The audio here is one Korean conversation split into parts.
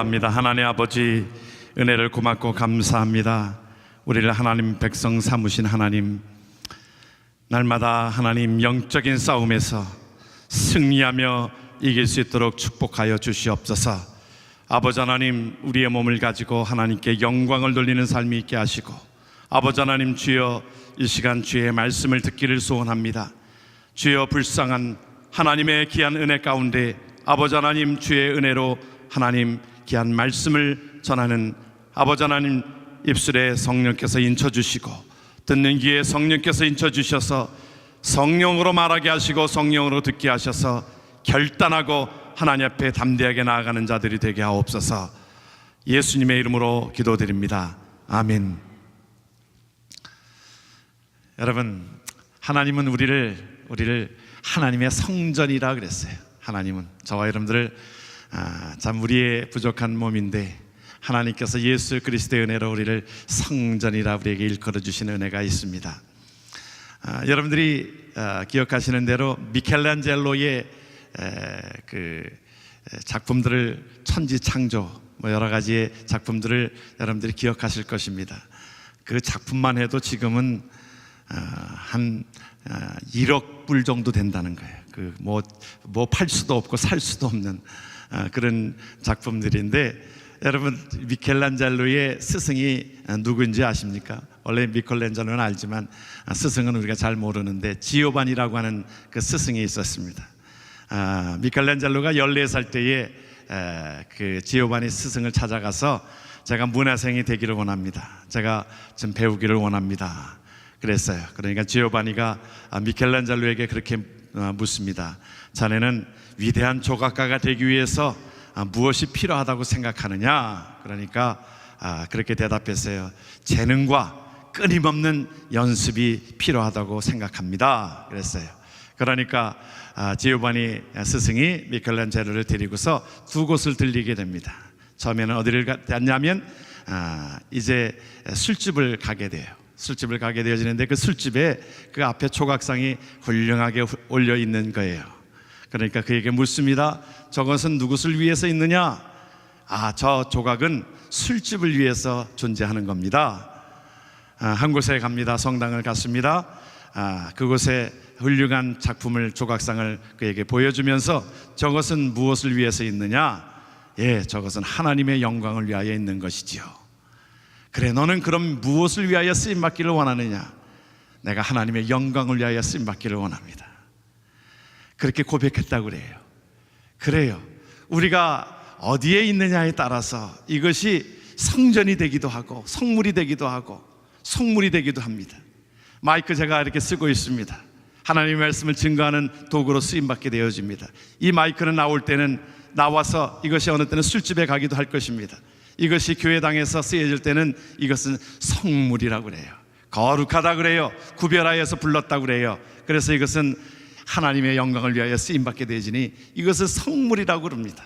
기도합니다. 하나님 아버지, 은혜를 고맙고 감사합니다. 우리를 하나님 백성 삼으신 하나님, 날마다 하나님 영적인 싸움에서 승리하며 이길 수 있도록 축복하여 주시옵소서. 아버지 하나님, 우리의 몸을 가지고 하나님께 영광을 돌리는 삶이 있게 하시고, 아버지 하나님, 주여 이 시간 주의 말씀을 듣기를 소원합니다. 주여 불쌍한 하나님의 귀한 은혜 가운데 아버지 하나님, 주의 은혜로 하나님 귀한 말씀을 전하는 아버지 하나님, 입술에 성령께서 인쳐주시고 듣는 귀에 성령께서 인쳐주셔서 성령으로 말하게 하시고 성령으로 듣게 하셔서 결단하고 하나님 앞에 담대하게 나아가는 자들이 되게 하옵소서. 예수님의 이름으로 기도드립니다. 아멘. 여러분, 하나님은 우리를 하나님의 성전이라 그랬어요. 하나님은 저와 여러분들을 참 우리의 부족한 몸인데 하나님께서 예수 그리스도의 은혜로 우리를 성전이라 우리에게 일컬어 주시는 은혜가 있습니다. 여러분들이 기억하시는 대로 미켈란젤로의 그 작품들을, 천지창조 여러 가지의 작품들을 여러분들이 기억하실 것입니다. 그 작품만 해도 지금은 한 1억 불 정도 된다는 거예요. 뭐 팔 수도 없고 살 수도 없는 그런 작품들인데, 여러분 미켈란젤로의 스승이 누구인지 아십니까? 원래 미켈란젤로는 알지만 스승은 우리가 잘 모르는데 지오반이라고 하는 그 스승이 있었습니다. 미켈란젤로가 14살 때에 그 지오반이 스승을 찾아가서 제가 문화생이 되기를 원합니다. 제가 좀 배우기를 원합니다. 그랬어요. 그러니까 지오바니가 미켈란젤로에게 그렇게 묻습니다. 자네는 위대한 조각가가 되기 위해서 무엇이 필요하다고 생각하느냐? 그러니까 그렇게 대답했어요. 재능과 끊임없는 연습이 필요하다고 생각합니다. 그랬어요. 그러니까 지오바니 스승이 미켈란젤로를 데리고서 두 곳을 들리게 됩니다. 처음에는 어디를 갔냐면 이제 술집을 가게 돼요. 술집을 가게 되어지는데 그 술집에 그 앞에 조각상이 훌륭하게 올려 있는 거예요. 그러니까 그에게 묻습니다. 저것은 누구를 위해서 있느냐? 저 조각은 술집을 위해서 존재하는 겁니다. 한 곳에 갑니다. 성당을 갔습니다. 그곳에 훌륭한 작품을, 조각상을 그에게 보여주면서 저것은 무엇을 위해서 있느냐? 예, 저것은 하나님의 영광을 위하여 있는 것이지요. 그래, 너는 그럼 무엇을 위하여 쓰임받기를 원하느냐? 내가 하나님의 영광을 위하여 쓰임받기를 원합니다. 그렇게 고백했다고 그래요. 그래요. 우리가 어디에 있느냐에 따라서 이것이 성전이 되기도 하고 성물이 되기도 하고 속물이 되기도 합니다. 마이크 제가 이렇게 쓰고 있습니다. 하나님의 말씀을 증거하는 도구로 쓰임받게 되어집니다. 이 마이크는 나올 때는 나와서 이것이 어느 때는 술집에 가기도 할 것입니다. 이것이 교회당에서 쓰여질 때는 이것은 성물이라고 그래요. 거룩하다 그래요. 구별하여서 불렀다고 그래요. 그래서 이것은 하나님의 영광을 위하여 쓰임받게 되지니 이것은 성물이라고 그럽니다.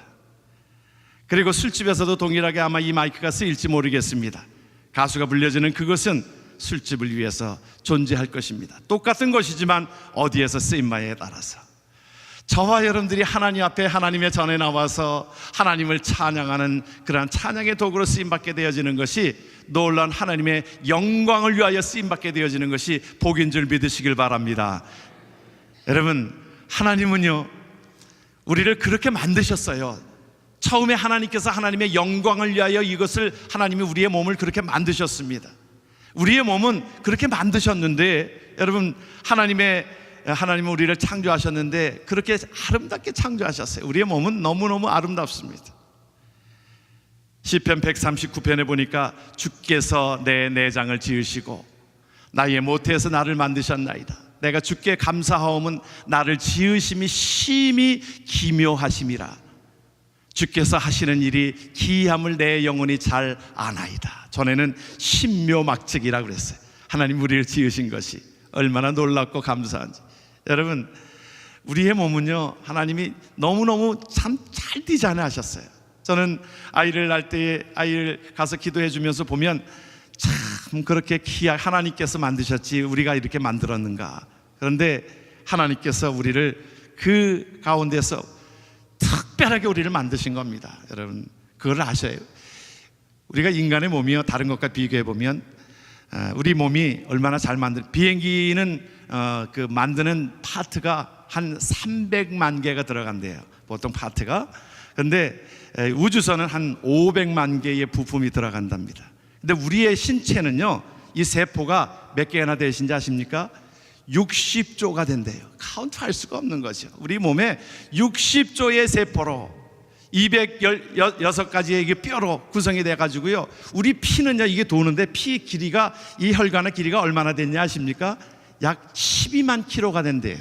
그리고 술집에서도 동일하게 아마 이 마이크가 쓰일지 모르겠습니다. 가수가 불려지는 그것은 술집을 위해서 존재할 것입니다. 똑같은 것이지만 어디에서 쓰임마에 따라서 저와 여러분들이 하나님 앞에 하나님의 전에 나와서 하나님을 찬양하는 그러한 찬양의 도구로 쓰임받게 되어지는 것이, 놀라운 하나님의 영광을 위하여 쓰임받게 되어지는 것이 복인 줄 믿으시길 바랍니다. 여러분, 하나님은요 우리를 그렇게 만드셨어요. 처음에 하나님께서 하나님의 영광을 위하여 이것을, 하나님이 우리의 몸을 그렇게 만드셨습니다. 우리의 몸은 그렇게 만드셨는데, 여러분, 하나님은 우리를 창조하셨는데 그렇게 아름답게 창조하셨어요. 우리의 몸은 너무너무 아름답습니다. 시편 139편에 보니까 주께서 내 내장을 지으시고 나의 모태에서 나를 만드셨나이다. 내가 주께 감사하오면 나를 지으심이 심히 기묘하심이라. 주께서 하시는 일이 기이함을 내 영혼이 잘 아나이다. 전에는 신묘막측이라고 그랬어요. 하나님 우리를 지으신 것이 얼마나 놀랍고 감사한지. 여러분, 우리의 몸은요 하나님이 너무너무 참 잘 디자인하셨어요. 저는 아이를 낳을 때에 아이를 가서 기도해 주면서 보면 참 그렇게 하나님께서 만드셨지 우리가 이렇게 만들었는가. 그런데 하나님께서 우리를 그 가운데서 특별하게 우리를 만드신 겁니다. 여러분, 그걸 아셔요. 우리가 인간의 몸이요, 다른 것과 비교해 보면 우리 몸이 얼마나 잘 비행기는 그 만드는 파트가 한 300만 개가 들어간대요, 보통 파트가. 근데 우주선은 한 500만 개의 부품이 들어간답니다. 근데 우리의 신체는요, 이 세포가 몇 개나 되신지 아십니까? 60조가 된대요. 카운트할 수가 없는 거죠. 우리 몸에 60조의 세포로 216가지의 뼈로 구성이 돼 가지고요, 우리 피는요, 이게 도는데 피 길이가, 이 혈관의 길이가 얼마나 됐냐 아십니까? 약 12만 킬로가 된대요.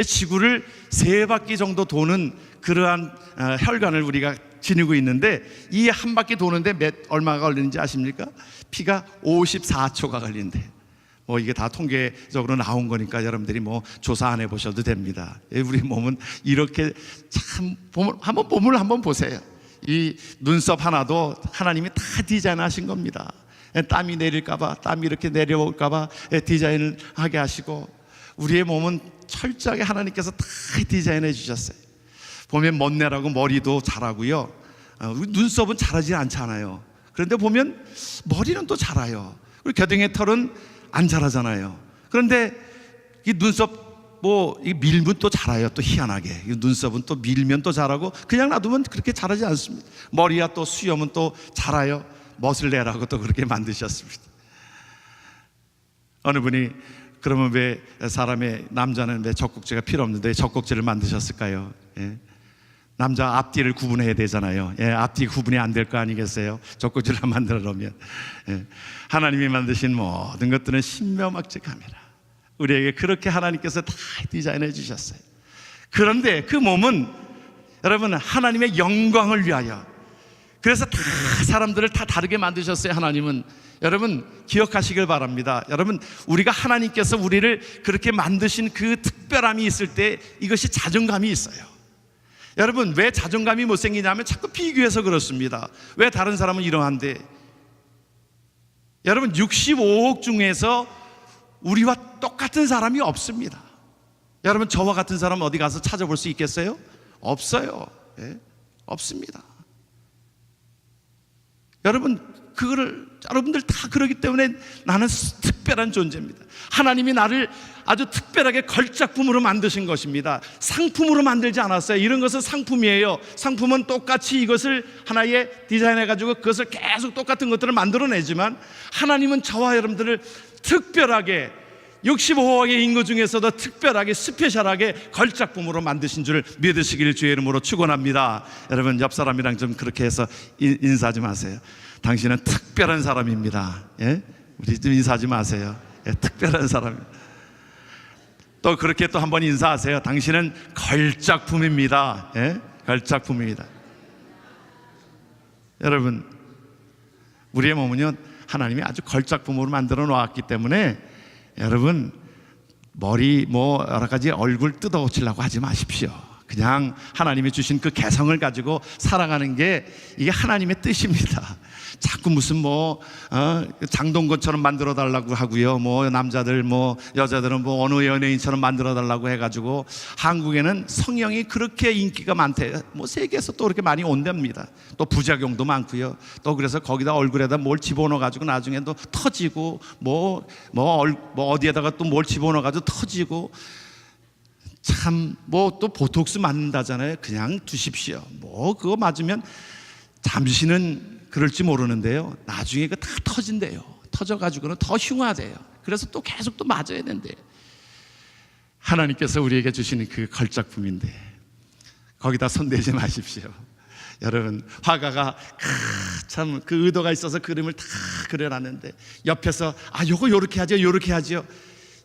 지구를 3바퀴 정도 도는 그러한 혈관을 우리가 지니고 있는데, 이 한 바퀴 도는데 얼마가 걸리는지 아십니까? 피가 54초가 걸린대요. 뭐 이게 다 통계적으로 나온 거니까 여러분들이 뭐 조사 안 해보셔도 됩니다. 우리 몸은 이렇게 참, 한번 몸을 한번 보세요. 이 눈썹 하나도 하나님이 다 디자인하신 겁니다. 땀이 내릴까봐, 땀이 이렇게 내려올까봐 디자인을 하게 하시고, 우리의 몸은 철저하게 하나님께서 다 디자인해 주셨어요. 보면 멋내라고 머리도 자라고요, 눈썹은 자라지 않잖아요. 그런데 보면 머리는 또 자라요. 그리고 겨드랑이 털은 안 자라잖아요. 그런데 이 눈썹 밀면 또 자라요. 또 희한하게 이 눈썹은 또 밀면 또 자라고, 그냥 놔두면 그렇게 자라지 않습니다. 머리야 또 수염은 또 자라요. 멋을 내라고 또 그렇게 만드셨습니다. 어느 분이 그러면 왜 남자는 왜 젖꼭지가 필요 없는데 젖꼭지를 만드셨을까요? 남자 앞뒤를 구분해야 되잖아요. 앞뒤 구분이 안 될 거 아니겠어요? 젖꼭지를 만들어 놓으면. 하나님이 만드신 모든 것들은 신묘막측합니다. 우리에게 그렇게 하나님께서 다 디자인해 주셨어요. 그런데 그 몸은 여러분 하나님의 영광을 위하여, 그래서 다 사람들을 다 다르게 만드셨어요. 하나님은 여러분 기억하시길 바랍니다. 여러분, 우리가 하나님께서 우리를 그렇게 만드신 그 특별함이 있을 때 이것이 자존감이 있어요. 여러분, 왜 자존감이 못 생기냐면 자꾸 비교해서 그렇습니다. 왜 다른 사람은 이러한데? 여러분, 65억 중에서 우리와 똑같은 사람이 없습니다. 여러분, 저와 같은 사람 어디 가서 찾아볼 수 있겠어요? 없어요. 없습니다. 여러분들 다 그러기 때문에 나는 특별한 존재입니다. 하나님이 나를 아주 특별하게 걸작품으로 만드신 것입니다. 상품으로 만들지 않았어요. 이런 것은 상품이에요. 상품은 똑같이 이것을 하나의 디자인해가지고 그것을 계속 똑같은 것들을 만들어내지만, 하나님은 저와 여러분들을 특별하게 65억의 인구 중에서도 특별하게 스페셜하게 걸작품으로 만드신 줄 믿으시길 주의 이름으로 축원합니다. 여러분, 옆 사람이랑 좀 그렇게 해서 인사 좀 하세요. 당신은 특별한 사람입니다. 우리 좀 인사하지 마세요. 특별한 사람. 또 그렇게 또 한번 인사하세요. 당신은 걸작품입니다. 걸작품입니다. 여러분, 우리의 몸은요, 하나님이 아주 걸작품으로 만들어 놓았기 때문에 여러분, 머리 여러 가지 얼굴 뜯어 고치려고 하지 마십시오. 그냥 하나님이 주신 그 개성을 가지고 살아가는 게 이게 하나님의 뜻입니다. 자꾸 무슨 장동건처럼 만들어 달라고 하고요, 남자들 여자들은 어느 연예인처럼 만들어 달라고 해가지고, 한국에는 성형이 그렇게 인기가 많대요. 세계에서 또 그렇게 많이 온답니다. 또 부작용도 많고요. 또 그래서 거기다 얼굴에다 뭘 집어넣어 가지고 나중에 또 터지고, 어디에다가 또 뭘 집어넣어 가지고 터지고, 참 또 보톡스 맞는다잖아요. 그냥 두십시오. 그거 맞으면 잠시는 그럴지 모르는데요, 나중에 그거 다 터진대요. 터져가지고는 더 흉하대요. 그래서 또 계속 또 맞아야 된대요. 하나님께서 우리에게 주시는 그 걸작품인데 거기다 손대지 마십시오. 여러분, 화가가 참 그 의도가 있어서 그림을 다 그려놨는데 옆에서 요거 요렇게 하죠, 요렇게 하죠.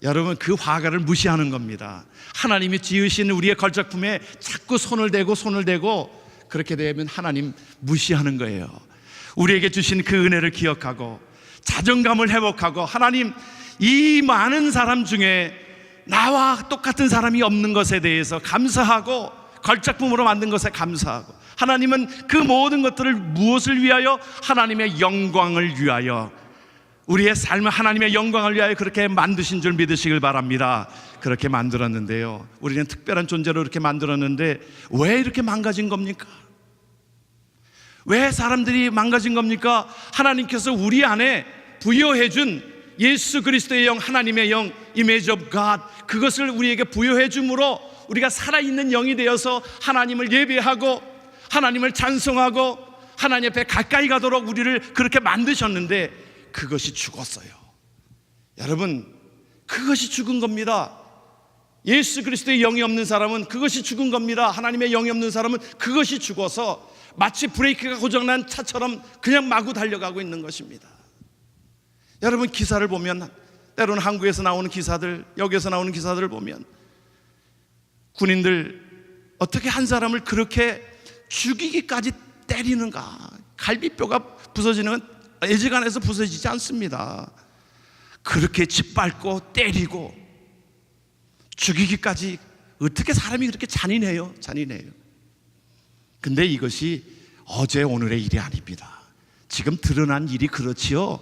여러분, 그 화가를 무시하는 겁니다. 하나님이 지으신 우리의 걸작품에 자꾸 손을 대고 그렇게 되면 하나님 무시하는 거예요. 우리에게 주신 그 은혜를 기억하고 자존감을 회복하고, 하나님, 이 많은 사람 중에 나와 똑같은 사람이 없는 것에 대해서 감사하고, 걸작품으로 만든 것에 감사하고, 하나님은 그 모든 것들을 무엇을 위하여? 하나님의 영광을 위하여, 우리의 삶을 하나님의 영광을 위하여 그렇게 만드신 줄 믿으시길 바랍니다. 그렇게 만들었는데요, 우리는 특별한 존재로 이렇게 만들었는데 왜 이렇게 망가진 겁니까? 왜 사람들이 망가진 겁니까? 하나님께서 우리 안에 부여해 준 예수 그리스도의 영, 하나님의 영, Image of God, 그것을 우리에게 부여해 줌으로 우리가 살아있는 영이 되어서 하나님을 예배하고 하나님을 찬송하고 하나님 앞에 가까이 가도록 우리를 그렇게 만드셨는데 그것이 죽었어요. 여러분, 그것이 죽은 겁니다. 예수 그리스도의 영이 없는 사람은 그것이 죽은 겁니다. 하나님의 영이 없는 사람은 그것이 죽어서 마치 브레이크가 고장난 차처럼 그냥 마구 달려가고 있는 것입니다. 여러분, 기사를 보면 때로는 한국에서 나오는 기사들, 여기에서 나오는 기사들을 보면 군인들 어떻게 한 사람을 그렇게 죽이기까지 때리는가? 갈비뼈가 부서지는 건 애지간해서 부서지지 않습니다. 그렇게 짓밟고 때리고 죽이기까지, 어떻게 사람이 그렇게 잔인해요? 잔인해요. 근데 이것이 어제 오늘의 일이 아닙니다. 지금 드러난 일이 그렇지요.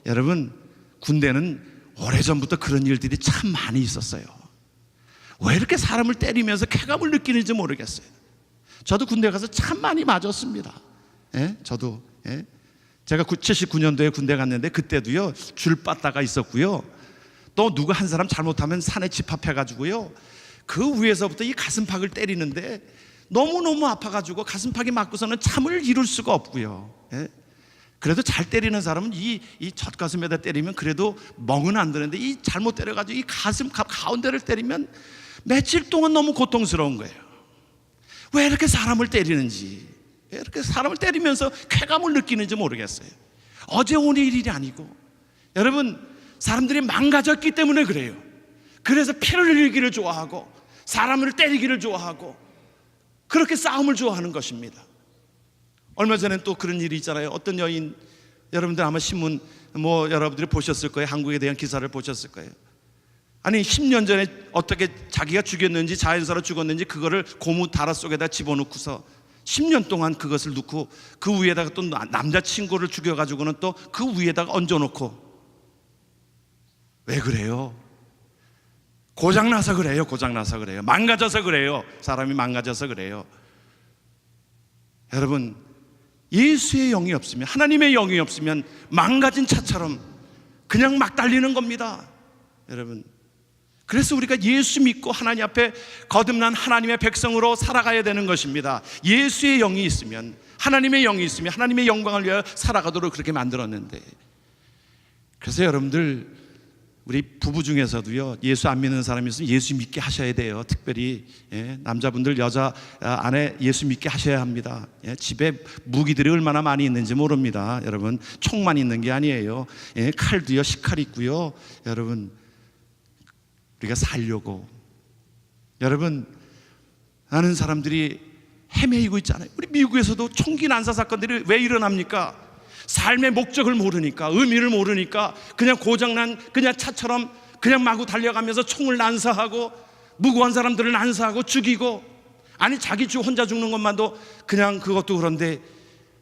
여러분, 군대는 오래전부터 그런 일들이 참 많이 있었어요. 왜 이렇게 사람을 때리면서 쾌감을 느끼는지 모르겠어요. 저도 군대 가서 참 많이 맞았습니다. 저도 제가 79년도에 군대 갔는데 그때도요 줄 빠따가 있었고요, 또 누가 한 사람 잘못하면 산에 집합해가지고요 그 위에서부터 이 가슴팍을 때리는데 너무너무 아파가지고 가슴팍이 맞고서는 잠을 이룰 수가 없고요. 그래도 잘 때리는 사람은 이 젖가슴에다 때리면 그래도 멍은 안 드는데, 이 잘못 때려가지고 이 가슴 가운데를 때리면 며칠 동안 너무 고통스러운 거예요. 왜 이렇게 사람을 때리는지, 왜 이렇게 사람을 때리면서 쾌감을 느끼는지 모르겠어요. 어제 오늘 일이 아니고, 여러분, 사람들이 망가졌기 때문에 그래요. 그래서 피를 흘리기를 좋아하고 사람을 때리기를 좋아하고 그렇게 싸움을 좋아하는 것입니다. 얼마 전에 또 그런 일이 있잖아요. 어떤 여인, 여러분들 아마 신문 여러분들이 보셨을 거예요. 한국에 대한 기사를 보셨을 거예요. 아니 10년 전에 어떻게 자기가 죽였는지, 자연사로 죽었는지 그거를 고무 다라 속에다 집어넣고서 10년 동안 그것을 넣고 그 위에다가 또 남자친구를 죽여가지고는 또 그 위에다가 얹어놓고. 왜 그래요? 고장나서 그래요. 고장나서 그래요. 망가져서 그래요. 사람이 망가져서 그래요. 여러분, 예수의 영이 없으면, 하나님의 영이 없으면 망가진 차처럼 그냥 막 달리는 겁니다. 여러분, 그래서 우리가 예수 믿고 하나님 앞에 거듭난 하나님의 백성으로 살아가야 되는 것입니다. 예수의 영이 있으면, 하나님의 영이 있으면 하나님의 영광을 위하여 살아가도록 그렇게 만들었는데, 그래서 여러분들, 우리 부부 중에서도요 예수 안 믿는 사람이 있으면 예수 믿게 하셔야 돼요. 특별히 남자분들, 여자 아내 예수 믿게 하셔야 합니다. 집에 무기들이 얼마나 많이 있는지 모릅니다. 여러분, 총만 있는 게 아니에요. 칼도요, 식칼 있고요. 여러분, 우리가 살려고, 여러분, 아는 사람들이 헤매이고 있잖아요. 우리 미국에서도 총기 난사 사건들이 왜 일어납니까? 삶의 목적을 모르니까, 의미를 모르니까 그냥 고장난 그냥 차처럼 그냥 마구 달려가면서 총을 난사하고 무고한 사람들을 난사하고 죽이고, 아니 자기 혼자 죽는 것만도 그냥 그것도 그런데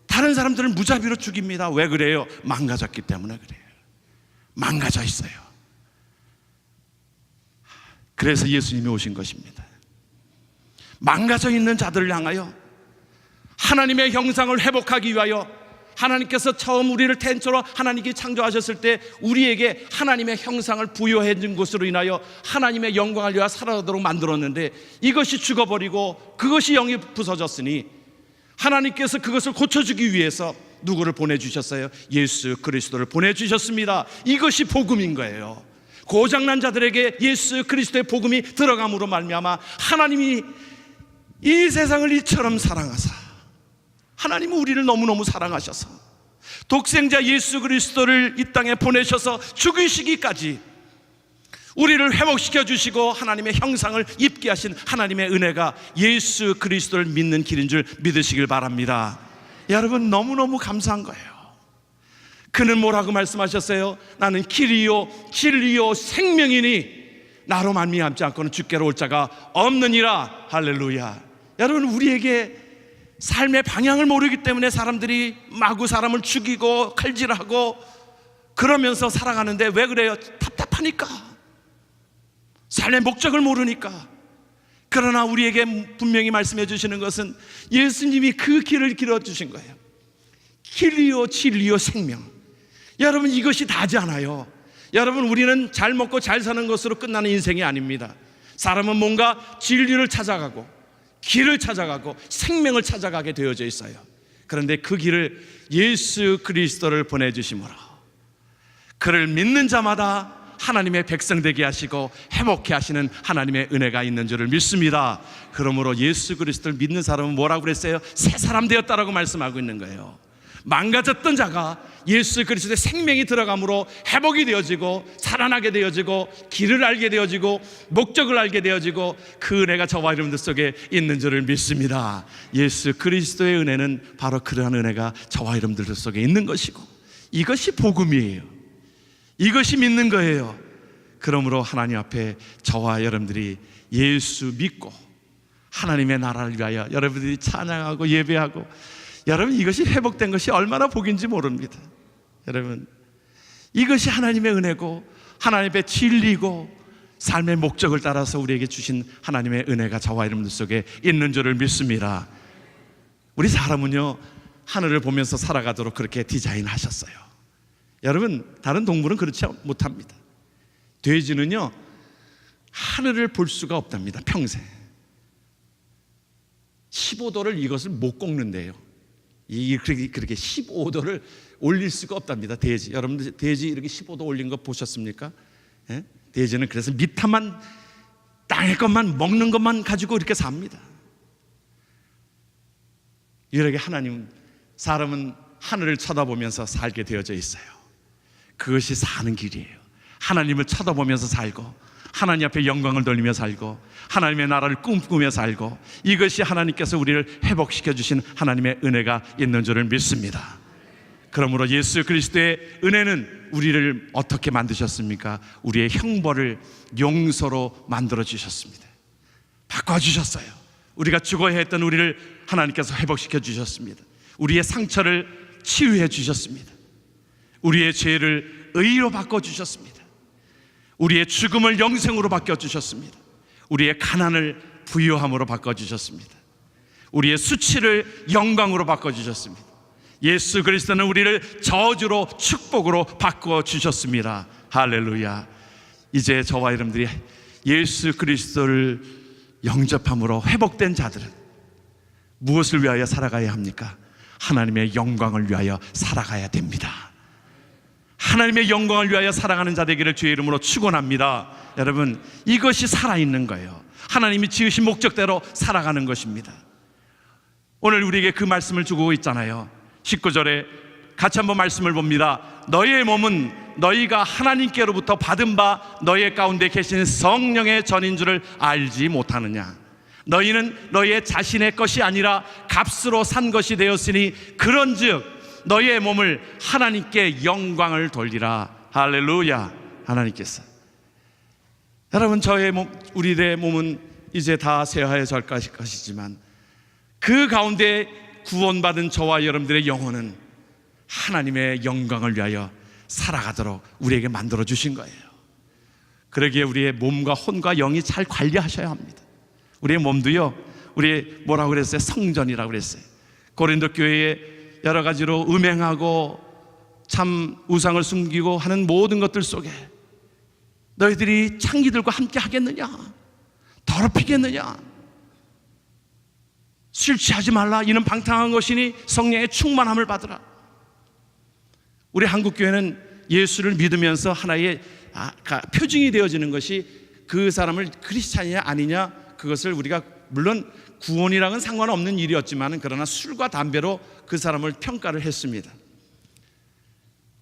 다른 사람들을 무자비로 죽입니다. 왜 그래요? 망가졌기 때문에 그래요. 망가져 있어요. 그래서 예수님이 오신 것입니다. 망가져 있는 자들을 향하여 하나님의 형상을 회복하기 위하여, 하나님께서 처음 우리를 태초로 하나님께 창조하셨을 때 우리에게 하나님의 형상을 부여해 준 것으로 인하여 하나님의 영광을 위하여 살아가도록 만들었는데, 이것이 죽어버리고 그것이 영이 부서졌으니 하나님께서 그것을 고쳐주기 위해서 누구를 보내주셨어요? 예수 그리스도를 보내주셨습니다. 이것이 복음인 거예요. 고장난 자들에게 예수 그리스도의 복음이 들어감으로 말미암아 하나님이 이 세상을 이처럼 사랑하사, 하나님은 우리를 너무너무 사랑하셔서 독생자 예수 그리스도를 이 땅에 보내셔서 죽이시기까지 우리를 회복시켜 주시고 하나님의 형상을 입게 하신 하나님의 은혜가 예수 그리스도를 믿는 길인 줄 믿으시길 바랍니다. 여러분, 너무너무 감사한 거예요. 그는 뭐라고 말씀하셨어요? 나는 길이요 진리요 생명이니 나로 말미암지 않고는 주께로 올 자가 없느니라. 할렐루야. 여러분, 우리에게 삶의 방향을 모르기 때문에 사람들이 마구 사람을 죽이고 칼질하고 그러면서 살아가는데, 왜 그래요? 답답하니까, 삶의 목적을 모르니까. 그러나 우리에게 분명히 말씀해 주시는 것은 예수님이 그 길을 길어주신 거예요. 길이요 진리요 생명. 여러분, 이것이 다지 않아요. 여러분, 우리는 잘 먹고 잘 사는 것으로 끝나는 인생이 아닙니다. 사람은 뭔가 진리를 찾아가고 길을 찾아가고 생명을 찾아가게 되어져 있어요. 그런데 그 길을 예수 그리스도를 보내주심으로 그를 믿는 자마다 하나님의 백성 되게 하시고 회복케 하시는 하나님의 은혜가 있는 줄을 믿습니다. 그러므로 예수 그리스도를 믿는 사람은 뭐라고 그랬어요? 새 사람 되었다라고 말씀하고 있는 거예요. 망가졌던 자가 예수 그리스도의 생명이 들어감으로 회복이 되어지고 살아나게 되어지고 길을 알게 되어지고 목적을 알게 되어지고 그 은혜가 저와 여러분들 속에 있는 줄을 믿습니다. 예수 그리스도의 은혜는 바로 그러한 은혜가 저와 여러분들 속에 있는 것이고, 이것이 복음이에요. 이것이 믿는 거예요. 그러므로 하나님 앞에 저와 여러분들이 예수 믿고 하나님의 나라를 위하여 여러분들이 찬양하고 예배하고, 여러분, 이것이 회복된 것이 얼마나 복인지 모릅니다. 여러분, 이것이 하나님의 은혜고 하나님의 진리고 삶의 목적을 따라서 우리에게 주신 하나님의 은혜가 저와 여러분들 속에 있는 줄을 믿습니다. 우리 사람은요, 하늘을 보면서 살아가도록 그렇게 디자인하셨어요. 여러분, 다른 동물은 그렇지 못합니다. 돼지는요, 하늘을 볼 수가 없답니다. 평생 15도를 이것을 못 꺾는데요. 그렇게 15도를 올릴 수가 없답니다. 돼지, 여러분들 돼지 이렇게 15도 올린 거 보셨습니까? 예? 돼지는 그래서 밑에만 땅의 것만 먹는 것만 가지고 이렇게 삽니다. 이렇게 하나님, 사람은 하늘을 쳐다보면서 살게 되어져 있어요. 그것이 사는 길이에요. 하나님을 쳐다보면서 살고 하나님 앞에 영광을 돌리며 살고 하나님의 나라를 꿈꾸며 살고, 이것이 하나님께서 우리를 회복시켜 주신 하나님의 은혜가 있는 줄을 믿습니다. 그러므로 예수 그리스도의 은혜는 우리를 어떻게 만드셨습니까? 우리의 형벌을 용서로 만들어 주셨습니다. 바꿔주셨어요. 우리가 죽어야 했던 우리를 하나님께서 회복시켜 주셨습니다. 우리의 상처를 치유해 주셨습니다. 우리의 죄를 의로 바꿔주셨습니다. 우리의 죽음을 영생으로 바꿔주셨습니다. 우리의 가난을 부유함으로 바꿔주셨습니다. 우리의 수치를 영광으로 바꿔주셨습니다. 예수 그리스도는 우리를 저주로 축복으로 바꿔주셨습니다. 할렐루야. 이제 저와 여러분들이 예수 그리스도를 영접함으로 회복된 자들은 무엇을 위하여 살아가야 합니까? 하나님의 영광을 위하여 살아가야 됩니다. 하나님의 영광을 위하여 살아가는 자 되기를 주의 이름으로 축원합니다. 여러분, 이것이 살아있는 거예요. 하나님이 지으신 목적대로 살아가는 것입니다. 오늘 우리에게 그 말씀을 주고 있잖아요. 19절에 같이 한번 말씀을 봅니다. 너희의 몸은 너희가 하나님께로부터 받은 바 너희 가운데 계신 성령의 전인 줄을 알지 못하느냐. 너희는 너희의 자신의 것이 아니라 값으로 산 것이 되었으니 그런즉 너희의 몸을 하나님께 영광을 돌리라. 할렐루야. 하나님께서, 여러분, 저의 몸, 우리의 몸은 이제 다 쇠하여질 것이지만 그 가운데 구원받은 저와 여러분들의 영혼은 하나님의 영광을 위하여 살아가도록 우리에게 만들어 주신 거예요. 그러기에 우리의 몸과 혼과 영이 잘 관리하셔야 합니다. 우리의 몸도요, 우리 뭐라고 그랬어요? 성전이라고 그랬어요. 고린도 교회에 여러 가지로 음행하고 참 우상을 숨기고 하는 모든 것들 속에 너희들이 창기들과 함께 하겠느냐? 더럽히겠느냐? 술 취하지 말라. 이는 방탕한 것이니 성령의 충만함을 받으라. 우리 한국교회는 예수를 믿으면서 하나의 표징이 되어지는 것이 그 사람을 크리스찬이냐 아니냐, 그것을 우리가 물론 구원이랑은 상관없는 일이었지만 그러나 술과 담배로 그 사람을 평가를 했습니다.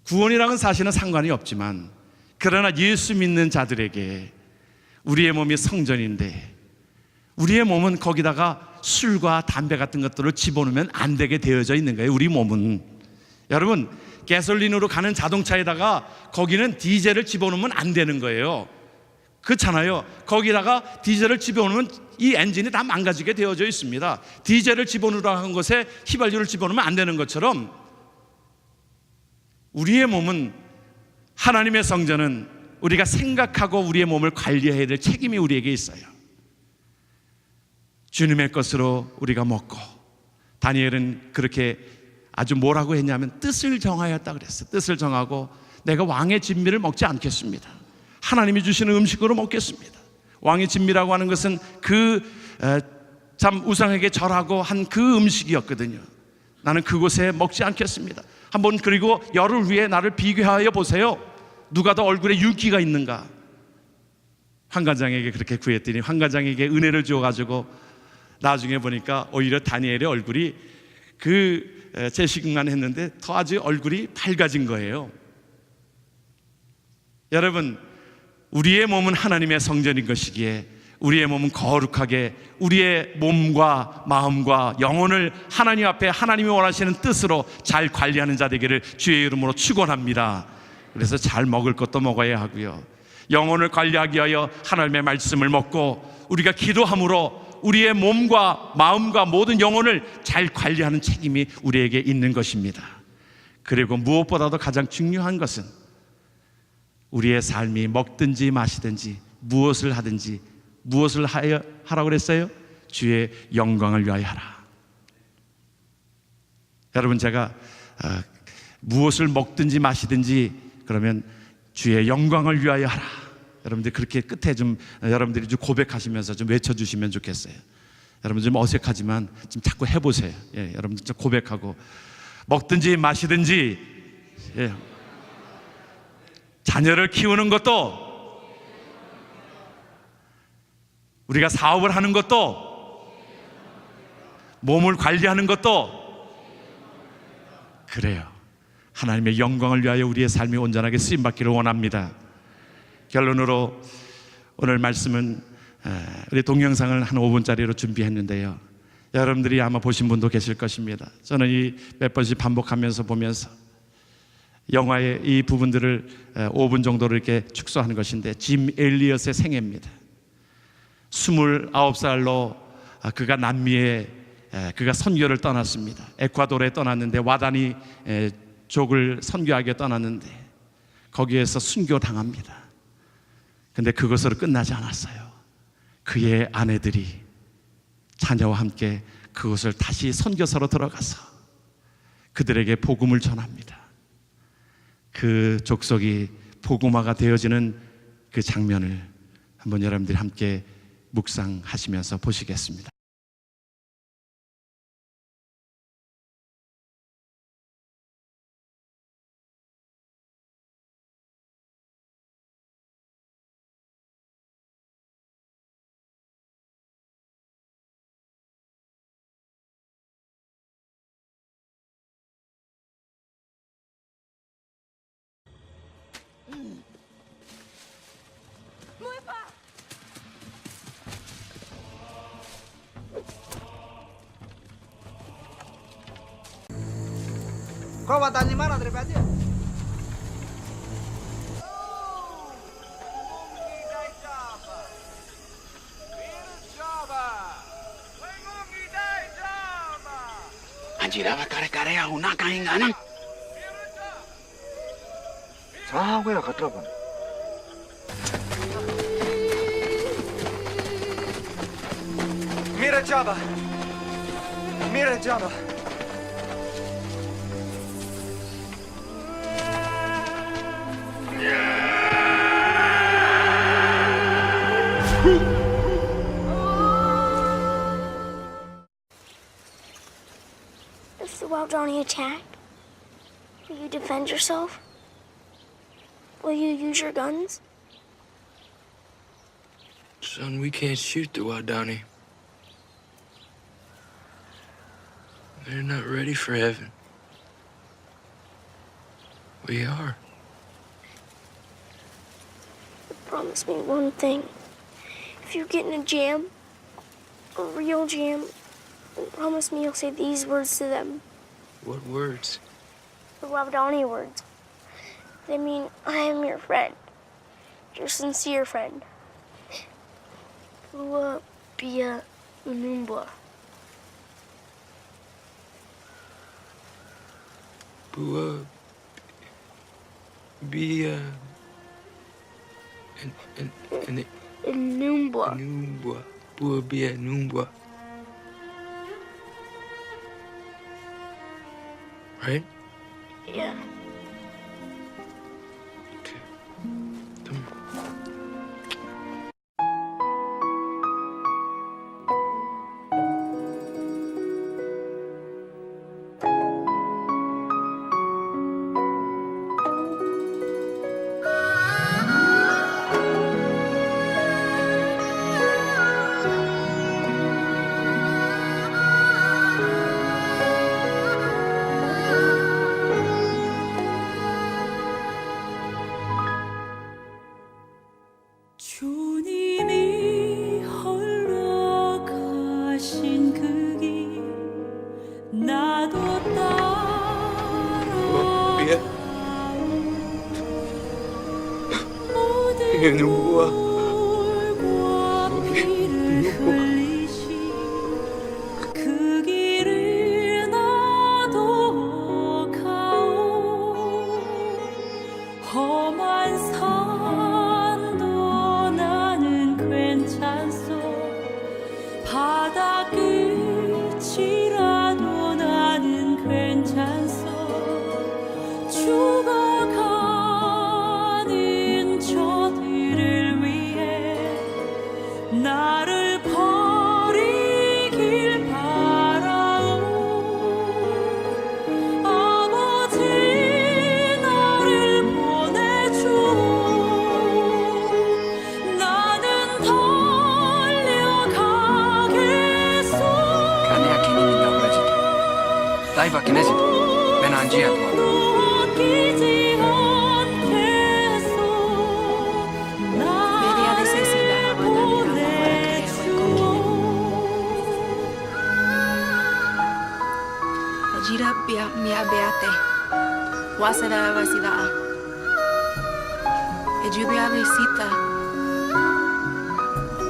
구원이랑은 사실은 상관이 없지만 그러나 예수 믿는 자들에게 우리의 몸이 성전인데 우리의 몸은 거기다가 술과 담배 같은 것들을 집어넣으면 안 되게 되어져 있는 거예요. 우리 몸은, 여러분, 가솔린으로 가는 자동차에다가 거기는 디젤을 집어넣으면 안 되는 거예요. 그렇잖아요. 거기다가 디젤을 집어넣으면 이 엔진이 다 망가지게 되어져 있습니다. 디젤을 집어넣으라고 한 것에 휘발유를 집어넣으면 안 되는 것처럼 우리의 몸은, 하나님의 성전은 우리가 생각하고 우리의 몸을 관리해야 될 책임이 우리에게 있어요. 주님의 것으로 우리가 먹고, 다니엘은 그렇게 아주 뭐라고 했냐면 뜻을 정하였다 그랬어요. 뜻을 정하고 내가 왕의 진미를 먹지 않겠습니다. 하나님이 주시는 음식으로 먹겠습니다. 왕의 진미라고 하는 것은 참 우상에게 절하고 한 그 음식이었거든요. 나는 그곳에 먹지 않겠습니다. 한번 그리고 열흘 후에 나를 비교하여 보세요. 누가 더 얼굴에 윤기가 있는가? 환관장에게 그렇게 구했더니 환관장에게 은혜를 주어가지고 나중에 보니까 오히려 다니엘의 얼굴이 제식만 했는데 더 아주 얼굴이 밝아진 거예요. 여러분, 우리의 몸은 하나님의 성전인 것이기에 우리의 몸은 거룩하게 우리의 몸과 마음과 영혼을 하나님 앞에 하나님이 원하시는 뜻으로 잘 관리하는 자 되기를 주의 이름으로 축원합니다. 그래서 잘 먹을 것도 먹어야 하고요, 영혼을 관리하기 위하여 하나님의 말씀을 먹고 우리가 기도함으로 우리의 몸과 마음과 모든 영혼을 잘 관리하는 책임이 우리에게 있는 것입니다. 그리고 무엇보다도 가장 중요한 것은 우리의 삶이 먹든지 마시든지 무엇을 하든지 무엇을 하라고 그랬어요? 주의 영광을 위하여 하라. 여러분, 제가 무엇을 먹든지 마시든지 그러면 주의 영광을 위하여 하라. 여러분들 그렇게 끝에 좀 여러분들이 좀 고백하시면서 좀 외쳐주시면 좋겠어요. 여러분 좀 어색하지만 좀 자꾸 해보세요. 예, 여러분들 좀 고백하고 먹든지 마시든지, 예, 자녀를 키우는 것도, 우리가 사업을 하는 것도, 몸을 관리하는 것도 그래요. 하나님의 영광을 위하여 우리의 삶이 온전하게 쓰임받기를 원합니다. 결론으로 오늘 말씀은 우리 동영상을 한 5분짜리로 준비했는데요, 여러분들이 아마 보신 분도 계실 것입니다. 저는 이 몇 번씩 반복하면서 보면서 영화의 이 부분들을 5분 정도로 이렇게 축소하는 것인데, 짐 엘리엇의 생애입니다. 29살로 그가 남미에 그가 선교를 떠났습니다. 에콰도르에 떠났는데 와다니 족을 선교하게 떠났는데 거기에서 순교당합니다. 근데 그것으로 끝나지 않았어요. 그의 아내들이 자녀와 함께 그곳을 다시 선교사로 들어가서 그들에게 복음을 전합니다. 그 족속이 복음화가 되어지는 그 장면을 한번 여러분들이 함께 묵상하시면서 보시겠습니다. Kau watanya mana dari aja? Anjir apa kare-kare ya una kain ganang. Sah, gue nak telepon. Mira Java. Mira Java. If the Wildroni attack, will you defend yourself? Will you use your guns? Son, we can't shoot the Wadani. They're not ready for heaven. We are. Promise me one thing. If you get in a jam, a real jam, then promise me you'll say these words to them. What words? The Wabdani words. They mean, I am your friend. Your sincere friend. Bua Bia Unumbwa. Bua. Be, and Unumbwa. Numbwa. Bua be a Numbwa. right? Yeah. Okay. Come on. 주님이 홀로 가신 그 길 나도 따라 Bia. 모든 얘는 뭐야? 물과 피를 흘리신 그 길을 나도 가오 험한 산도 나는 괜찮소 바다 끝이라도 나는 괜찮소 죽어가는 저들을 위해 나를 버리길 바라오 아버지 나를 보내주오 나는 달려가겠소 Kanea kinini na wajit. Taiva kinesit. Benanjia tuwa. 아끼지 않겠소 Maybe ha de ser si la 나를 Habana miraba para que le 보내주오 Jira pia mia beate. Wasada vasida. Ejubia visita.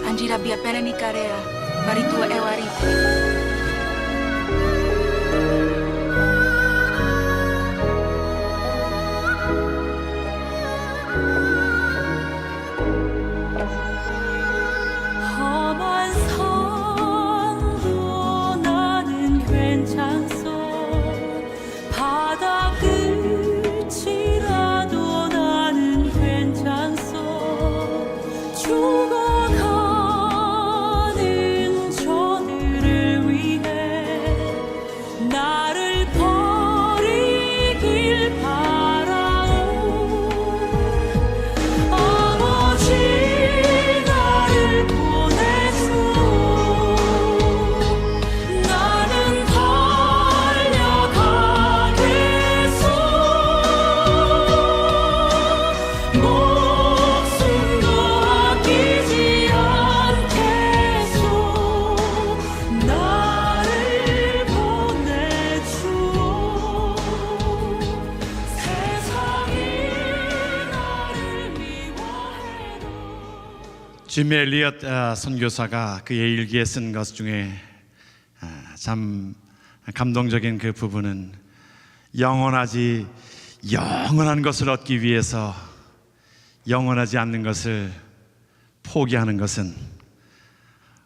Anjira bia pena ni karea. Baritu ewarite. 험한 산도 나는 괜찮소 바다 끝이라도 나는 괜찮소 죽어가는 저들을 위해 나를 버리길 바라오 아버지 나를 보내주오 나는 달려가겠소 목숨도 아끼지 않겠소 나를 보내주오 세상이 나를 미워해도 짐 엘리엇 선교사가 그의 일기에 쓴 것 중에 참 감동적인 그 부분은 영원한 것을 얻기 위해서 영원하지 않는 것을 포기하는 것은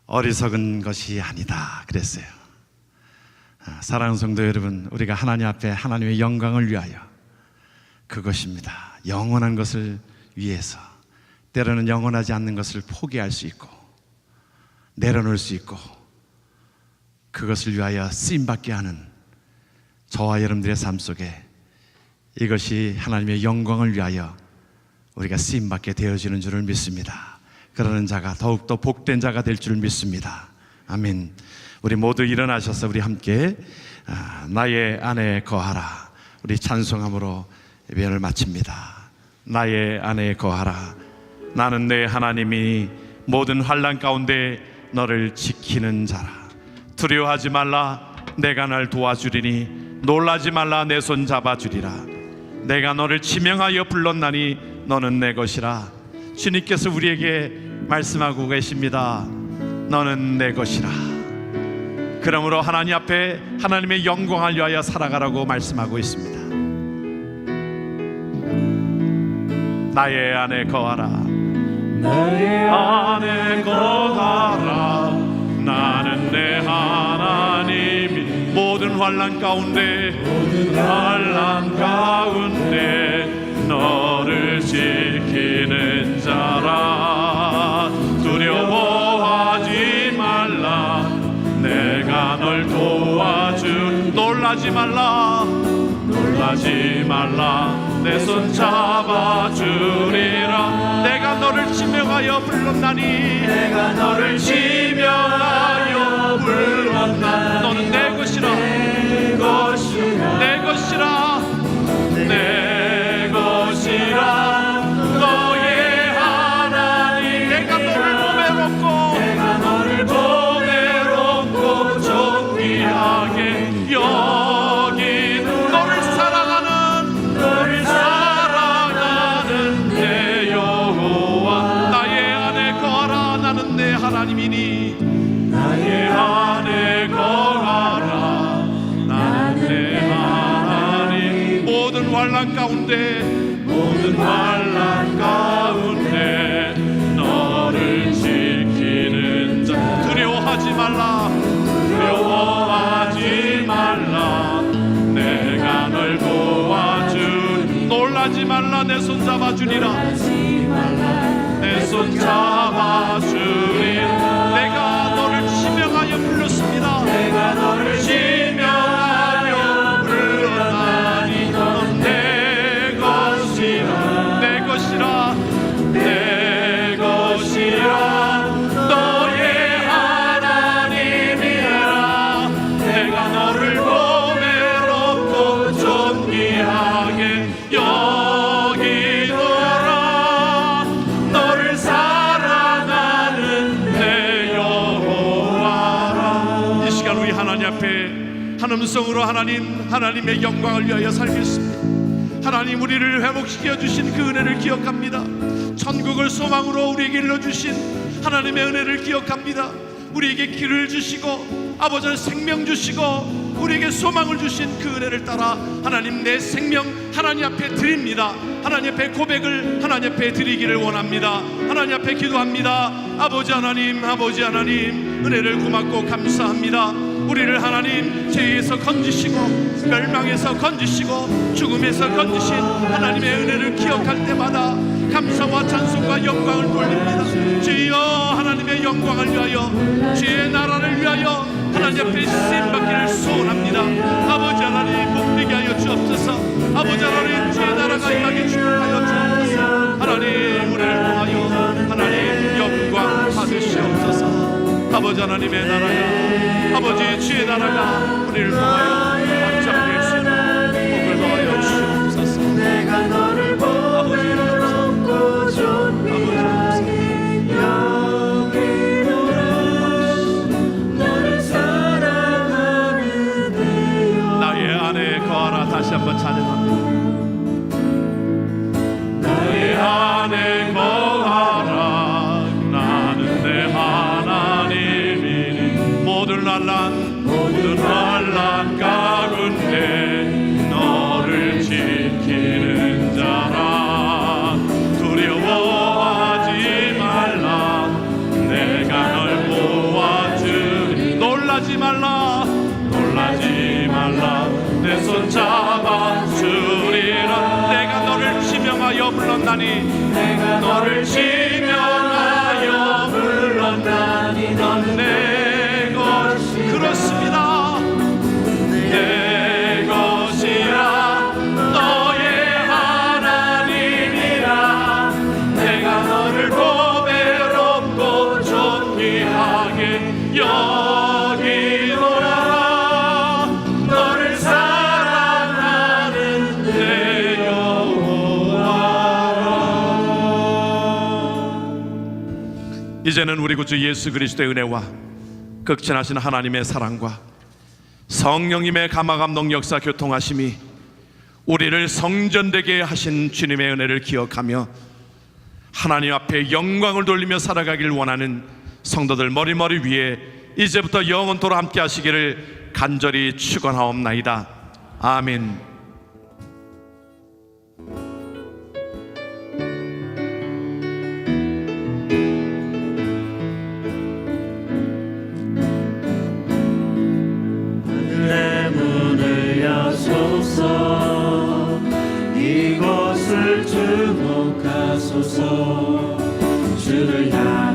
어리석은 것이 아니다 그랬어요. 사랑하는 성도 여러분, 우리가 하나님 앞에 하나님의 영광을 위하여 그것입니다. 영원한 것을 위해서 때로는 영원하지 않는 것을 포기할 수 있고 내려놓을 수 있고 그것을 위하여 쓰임받게 하는 저와 여러분들의 삶 속에 이것이 하나님의 영광을 위하여 우리가 쓰임받게 되어지는 줄을 믿습니다. 그러는 자가 더욱더 복된 자가 될 줄 믿습니다. 아멘. 우리 모두 일어나셔서 우리 함께 나의 안에 거하라 우리 찬송함으로 예배를 마칩니다. 나의 안에 거하라 나는 내 하나님이 모든 환난 가운데 너를 지키는 자라 두려워하지 말라 내가 날 도와주리니 놀라지 말라 내 손 잡아주리라 내가 너를 지명하여 불렀나니 너는 내 것이라 주님께서 우리에게 말씀하고 계십니다. 너는 내 것이라. 그러므로 하나님 앞에 하나님의 영광을 위하여 살아가라고 말씀하고 있습니다. 나의 안에 거하라 나의 안에 거하라 나는 내 하나님이 모든 환난 가운데 너를 지키는 자라. 두려워하지 말라. 내가 널 도와줄. 놀라지 말라. 내 손 잡아주리라. 내가 너를 지명하여 불렀나니. 너는 내 것이라. 너의 하나님. 내가 너를 보배롭고 존귀하게 여기는 너를 사랑하는 내 여호와. 나의 안에 거하라. 나는 내 하나님이니. 나의 안에 거하라. 나는 내 하나님. 모든 환난 가운데 너를 지키는 자. 두려워하지 말라. 내가 널 도와주니. 놀라지 말라. 내 손 잡아주리라. 내가 너를 지명하여 불렀습니다. 불렀나니. 넌 내 것이라. 너의 하나님이라. 내가 너를 보배롭고 존귀하게 여기노라. 너를 사랑하는 내 여호와라. 이 시간 우리 하나님 앞에 한 음성으로 하나님의 영광을 위하여 살겠습니다. 하나님, 우리를 회복시켜 주신 그 은혜를 기억합니다. 천국을 소망으로 우리에게 일러주신 하나님의 은혜를 기억합니다. 우리에게 길을 주시고 아버지 생명 주시고 우리에게 소망을 주신 그 은혜를 따라 하나님, 내 생명 하나님 앞에 드립니다. 하나님 앞에 고백을 하나님 앞에 드리기를 원합니다. 하나님 앞에 기도합니다. 아버지 하나님, 은혜를 고맙고 감사합니다. 우리를 하나님 죄에서 건지시고 멸망에서 건지시고 죽음에서 건지신 하나님의 은혜를 기억할 때마다 감사와 찬송과 영광을 돌립니다. 주여, 하나님의 영광을 위하여, 주의 나라를 위하여 하나님 앞에 쓰임받기를 소원합니다. 아버지 하나님, 복되게 하여 주옵소서. 아버지 하나님, 주의 나라가 임하게 축복하여 주옵소서. 하나님, 우리를 통하여 하나님 영광 받으시옵소서. 아버지 하나님의 나라가, 아버지 주의 나라가 우리를 통하여 확장될 수 있는 복을 더하여 주옵소서. 내가 너를 보배롭고 존귀하게 여기노라. 너를 사랑하는 내 여호와. 나의 안에 거하라. 다시 한번 찬양합니다. 나의 안에 거하라. 나는 내 하나님이니. 모든 환난 가운데 너를 지키는 자라. 두려워하지 말라. 내가 널 도와주니. 놀라지 말라. 내 손 잡아주리라. 내가 너를 지명하여 불렀나니. 넌 내 것. 그렇습니다. 내 것이라. 너의 하나님이라. 내가 너를 보배롭고 존귀하게 여기노라. 너를 사랑하는 내 여호와라. 이제는 우리 구주 예수 그리스도의 은혜와 극진하신 하나님의 사랑과 성령님의 감화감동 역사 교통하심이 우리를 성전되게 하신 주님의 은혜를 기억하며 하나님 앞에 영광을 돌리며 살아가길 원하는 성도들 머리머리 위에 이제부터 영원토록 함께 하시기를 간절히 축원하옵나이다. 아멘. 내 문 주를 향